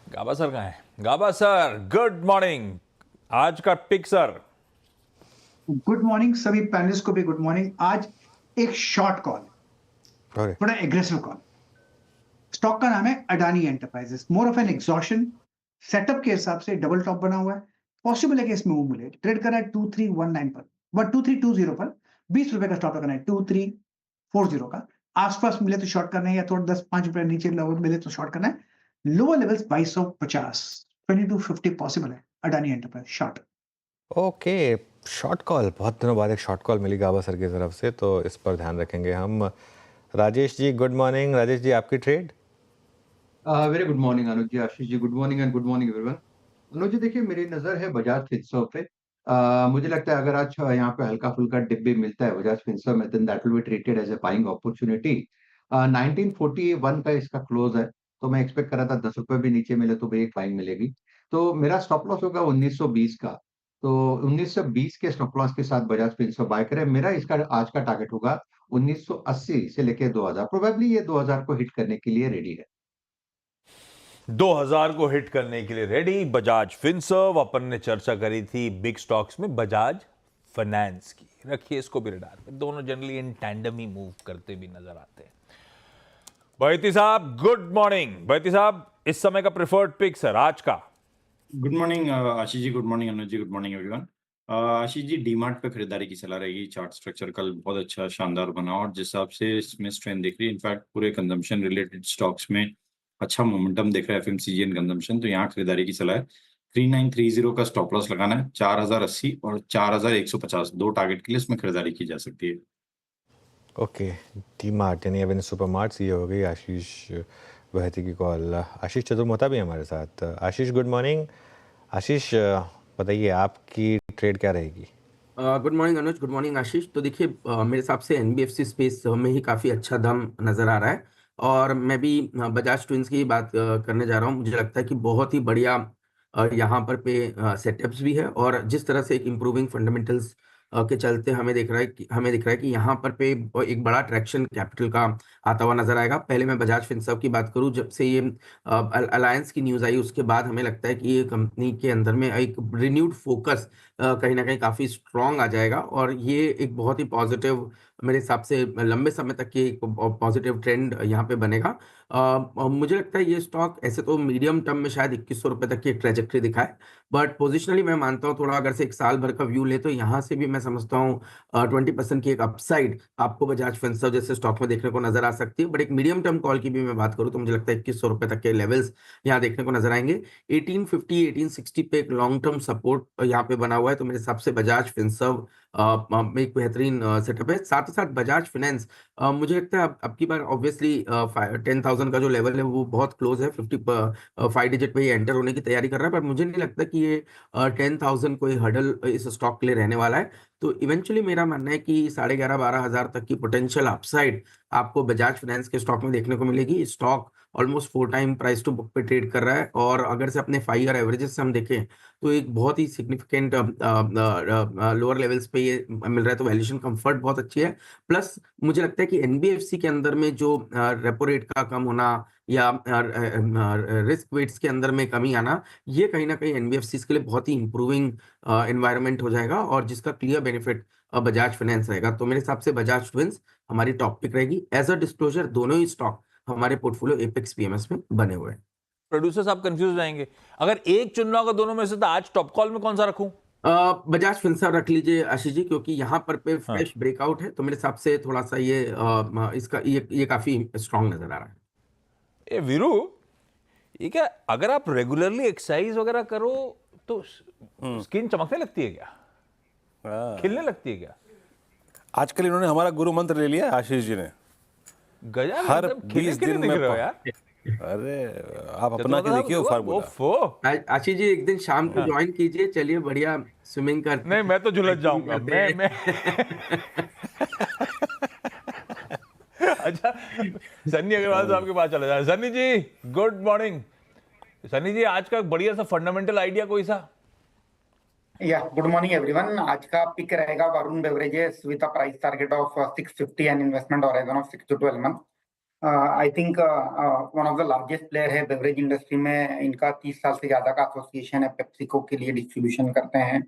गाबा sir कहाँ है? Gaba sir, good morning. आज का पिक सर। गुड मॉर्निंग सभी पैनलिस्ट को भी गुड मॉर्निंग। आज एक शॉर्ट कॉल, थोड़ा एग्रेसिव कॉल। स्टॉक का नाम है Adani Enterprises. More of an exhaustion setup के हिसाब से डबल टॉप बना हुआ है। पॉसिबल है कि इसमें मूव मिले। ट्रेड कर रहा है 2319 पर, 2320 पर। 20 रुपए का स्टॉप लगाना है 2340 का। आसपास मिले तो शॉर्ट करना है, या थोड़ा 10-5 रुपए नीचे लेवल मिले तो शॉर्ट करना है। लोअर लेवल्स 2250, 2250 पॉसिबल है। Adani enterprise short. Okay, short call. बहुत दिनों बाद एक शॉर्ट कॉल मिली गाबा सर की तरफ से, तो इस पर ध्यान रखेंगे हम। Rajesh ji, good morning. राजेश जी, आपकी trade? Very good morning Anuj ji, Ashish ji, good morning and good morning everyone. Anuj ji, देखिए मेरी नजर है बजाज फिनसर्व पे। मुझे लगता है अगर आज यहाँ पे हल्का फुल्का डिप भी मिलता है बजाज फिनसर्व में, then that will be treated as a buying opportunity. 1941 का इसका क्लोज है, तो मैं एक्सपेक्ट कर रहा था 10 रुपए भी नीचे मिले तो भी एक बाइंग मिलेगी। तो मेरा स्टॉप लॉस होगा 1920 का। तो 1920 के स्टॉप लॉस के साथ बजाज फिनसर्व बाय करें। मेरा इसका आज का टारगेट होगा 1980 से लेके 2000। प्रोबेबली ये 2000 को हिट करने के लिए रेडी है। 2000 को हिट करने के लिए रेडी बजाज फिनसर्व। अपन ने चर्चा करी थी बिग स्टॉक्स में बजाज फाइनेंस की। रखिए इसको भी रडार पे। दोनों generally in tandem he move करते भी नजर आते हैं। बैती साहब, गुड मॉर्निंग। बैती साहब, इस समय का प्रेफर्ड पिक सर आज का। Good morning Ashish ji, good morning Anuj ji, good morning everyone. Ashish ji, DMart पे खरीदारी की सलाह रहेगी। चार्ट स्ट्रक्चर कल बहुत अच्छा शानदार बना और जिस हिसाब से इसमें स्ट्रेंथ दिख रही है, इनफैक्ट पूरे कंजम्पशन रिलेटेड स्टॉक्स में अच्छा मोमेंटम दिख रहा है, एफएमसीजी एंड कंजम्पशन। तो यहाँ खरीदारी की सलाह है। 3930 का स्टॉप लॉस लगाना है। 4080 और 4150 दो टारगेट के लिए इसमें खरीदारी की जा सकती है। ओके, डीमार्ट यानी एवेन्यू सुपरमार्ट्स, ये हो गई आशीष बहती की कॉल। आशीष चतुर्मोता भी हमारे साथ। आशीष, गुड मॉर्निंग। आशीष, बताइए आपकी ट्रेड क्या रहेगी? गुड मॉर्निंग अनुज, गुड मॉर्निंग आशीष। तो देखिए मेरे हिसाब से एनबीएफसी स्पेस में ही काफ़ी अच्छा दम नज़र आ रहा है और मैं भी बजाज ट्विंस की बात करने जा रहा हूँ। मुझे लगता है कि बहुत ही बढ़िया यहाँ पर पे सेटअप्स भी है और जिस तरह से एक इम्प्रूविंग फंडामेंटल्स के चलते हमें दिख रहा है कि यहाँ पर पे एक बड़ा ट्रैक्शन कैपिटल का आता हुआ नजर आएगा। पहले मैं बजाज फिनसर्व की बात करूँ, जब से ये अलायंस की न्यूज़ आई उसके बाद हमें लगता है कि ये कंपनी के अंदर में एक रिन्यूड फोकस कहीं न कहीं काफ़ी स्ट्रॉन्ग आ जाएगा और ये एक बहुत ही पॉजिटिव, मेरे हिसाब से लंबे समय तक ये एक पॉजिटिव ट्रेंड यहाँ पे बनेगा। मुझे लगता है ये स्टॉक ऐसे तो मीडियम टर्म में शायद 2100 रुपए तक की एक ट्रैजेक्टरी दिखाए, बट पोजिशनली मैं मानता हूँ थोड़ा अगर से एक साल भर का व्यू ले तो यहाँ से भी मैं समझता हूँ 20% की एक अपसाइड आपको बजाज फिनसर्व जैसे स्टॉक में देखने को नजर आ सकती है। बट एक मीडियम टर्म कॉल की भी मैं बात करूँ तो मुझे लगता है 2100 रुपए तक के लेवल्स यहाँ देखने को नजर आएंगे। 1850 1860 पे एक लॉन्ग टर्म सपोर्ट यहाँ पे बना हुआ है, तो मेरे हिसाब से बजाज फिनसर्व में एक बेहतरीन सेटअप है। साथ ही साथ बजाज फाइनेंस मुझे लगता है अब की बार ऑब्वियसली 10,000 का जो लेवल है वो बहुत क्लोज है। 5 डिजिट पे ये एंटर होने की तैयारी कर रहा है, पर मुझे नहीं लगता कि ये 10,000 कोई हर्डल इस स्टॉक के लिए रहने वाला है। तो इवेंचुअली मेरा मानना है कि 11,500-12,000 तक की पोटेंशियल अपसाइड आपको बजाज फाइनेंस के स्टॉक में देखने को मिलेगी। Stock almost 4 time price to book पे ट्रेड कर रहा है और अगर से अपने 5 ईयर एवरेजेस से हम देखें तो एक बहुत ही सिग्निफिकेंट लोअर लेवल्स पे ये मिल रहा है, तो वैल्यूएशन कंफर्ट बहुत अच्छी है। प्लस मुझे लगता है कि एनबीएफसी के अंदर में जो रेपो रेट का कम होना या रिस्क वेट्स के अंदर में कमी आना, ये कहीं ना कहीं एनबीएफसी के लिए बहुत ही इंप्रूविंग एनवायरनमेंट हो जाएगा और जिसका क्लियर बेनिफिट बजाज फाइनेंस रहेगा। तो मेरे हिसाब से बजाज ट्विंस हमारी टॉप पिक रहेगी। एज अ डिस्क्लोजर दोनों ही स्टॉक हमारे पोर्टफोलियो एपेक्स पीएमएस में बने हुए हैं। प्रोड्यूसर्स आप कंफ्यूज जाएंगे। अगर एक चुनना होगा दोनों में से तो आज टॉप कॉल में कौन सा रखूं? बजाज फिनसर्व रख लीजिए आशीष जी, क्योंकि यहाँ पर पे फ्रेश ब्रेकआउट है, तो मेरे हिसाब से थोड़ा सा ये इसका ये काफी स्ट्रांग नजर आ रहा है। ए वीरू, ये क्या अगर आप रेगुलरली एक्सरसाइज वगैरह करो तो स्किन चमकने लगती है क्या? खिलने लगती है क्या? आजकल इन्होंने हमारा गुरु मंत्र ले लिया आशीष जी ने। गजब, हर मतलब 20 दिन दिख में रहे हो यार। अरे आप अपना के देखिए फार्मूला। आशीष जी एक दिन शाम को ज्वाइन कीजिए, चलिए बढ़िया स्विमिंग कर। नहीं, मैं तो झुलस जाऊंगा। मैं अच्छा, सन्नी अग्रवाल साहब के पास चला जाए। सन्नी जी, गुड मॉर्निंग। सन्नी जी, आज का बढ़िया सा फंडामेंटल आइडिया कोई सा? Good morning everyone. आज का पिक रहेगा Varun beverages with a price target of 650 and investment horizon of 6 to 12 month. I think one of the largest player है बेवरेज इंडस्ट्री में, इनका 30 साल से ज्यादा का एसोसिएशन है, पेप्सिको के लिए डिस्ट्रीब्यूशन करते हैं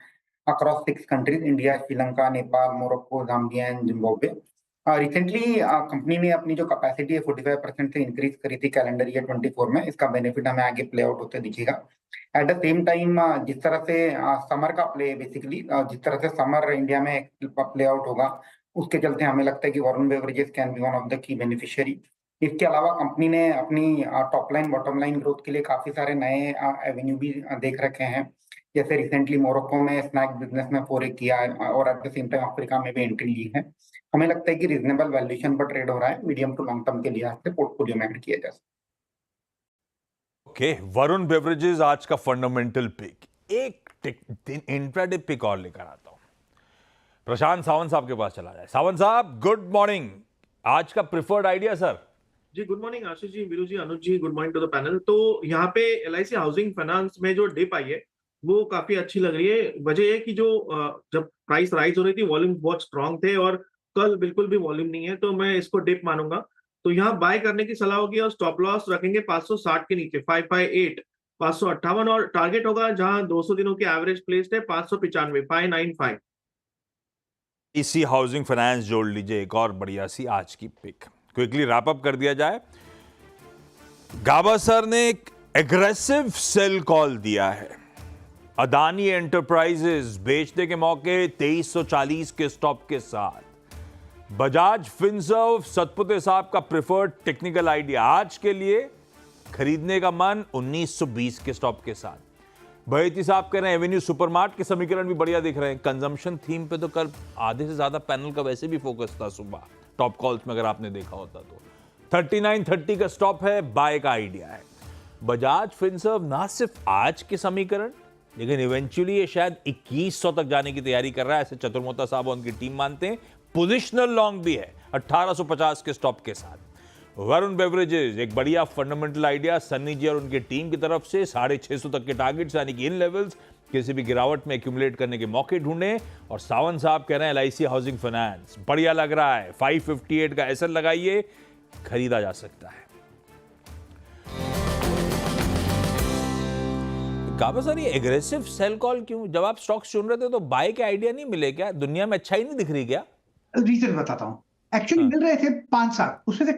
across 6 countries, India, Sri Lanka, Nepal, Morocco, Zambia and Zimbabwe. Recently company ने अपनी जो कैपेसिटी है 45% से इंक्रीज करी थी कैलेंडर ईयर 24 में, इसका बेनिफिट हमें आगे प्ले आउट होते दिखेगा। एट द सेम टाइम जिस तरह से समर का प्ले बेसिकली जिस तरह से समर इंडिया में प्ले आउट होगा, उसके चलते हमें लगता है कि Varun beverages can be one of the key beneficiary. इसके अलावा कंपनी ने अपनी top line bottom line growth के लिए काफी सारे नए एवेन्यू भी देख रखे हैं, जैसे रिसेंटली मोरक्को में स्नैक बिजनेस में फोरे किया है और at the same time Africa में भी एंट्री ली है। हमें लगता है कि रीजनेबल वैल्यूएशन पर ट्रेड हो रहा है, मीडियम टू लॉन्ग टर्म के लिए आपके पोर्टफोलियो में ऐड किया जा सकता है। ओके, वरुण बेवरेजेस आज का फंडामेंटल पिक। एक इंट्राडे पिक और लेकर आता हूं, प्रशांत सावंत साहब के पास चला जाए। सावंत साहब गुड मॉर्निंग, आज का प्रिफर्ड आइडिया सर। जी good morning Ashish ji, Veeru ji, Anuj ji, good morning to the panel. तो यहाँ पे LIC हाउसिंग फाइनेंस में जो डिप आई है वो काफी अच्छी लग रही है। वजह है कि जो जब प्राइस राइज हो रही थी वॉल्यूम बहुत स्ट्रांग थे और कल बिल्कुल भी वॉल्यूम नहीं है, तो मैं इसको डिप मानूंगा। तो यहाँ बाय करने की सलाह होगी और स्टॉप लॉस रखेंगे 560 के नीचे 558, 558 और टारगेट होगा जहां 200 दिनों की एवरेज प्लेस्ड है 595, 595। इसी हाउसिंग फाइनेंस जोड़ लीजिए, एक और बढ़िया सी आज की पिक। क्विकली रैप अप कर दिया जाए। गाबा सर ने एक एग्रेसिव सेल कॉल दिया है। अदानी एंटरप्राइजेस बेचने के मौके 2340 के स्टॉप के साथ। बजाज फिनसर्व सतपुते साहब का प्रिफर्ड टेक्निकल आइडिया, आज के लिए खरीदने का मन 1920 के स्टॉप के साथ। बहेती साहब कह रहे हैं एवेन्यू सुपरमार्ट के समीकरण भी बढ़िया दिख रहे हैं। कंजम्पशन थीम पे तो कल आधे से ज्यादा पैनल का वैसे भी फोकस था सुबह टॉप कॉल्स में, अगर आपने देखा होता तो। 3930 का स्टॉप है, बाय का आइडिया है। बजाज फिनसर्व ना सिर्फ आज के समीकरण, लेकिन इवेंचुअली ये शायद 2100 तक जाने की तैयारी कर रहा है, ऐसे चतुर्मोता साहब और उनकी टीम मानते हैं। पोजिशनल लॉन्ग भी है 1850 के स्टॉप के साथ। वरुण बेवरेजेस एक बढ़िया फंडामेंटल आइडिया सन्नी जी और उनकी टीम की तरफ से। 650 तक के टारगेट्स यानी कि इन लेवल्स किसी भी गिरावट में एक्यूमुलेट करने के मौके ढूंढें। और सावंत साहब कह रहे हैं LIC हाउसिंग फाइनेंस बढ़िया लग रहा है, 558 का एसएल लगाइए, खरीदा जा सकता है। काबा सर ये एग्रेसिव सेल कॉल क्यों? जब आप स्टॉक्स चुन रहे थे तो बाय के आइडिया नहीं मिले क्या? दुनिया में अच्छाई नहीं दिख रही क्या? रीजन बताता हूँ। एक्चुअली मिल रहे थे 5-7, उसमें से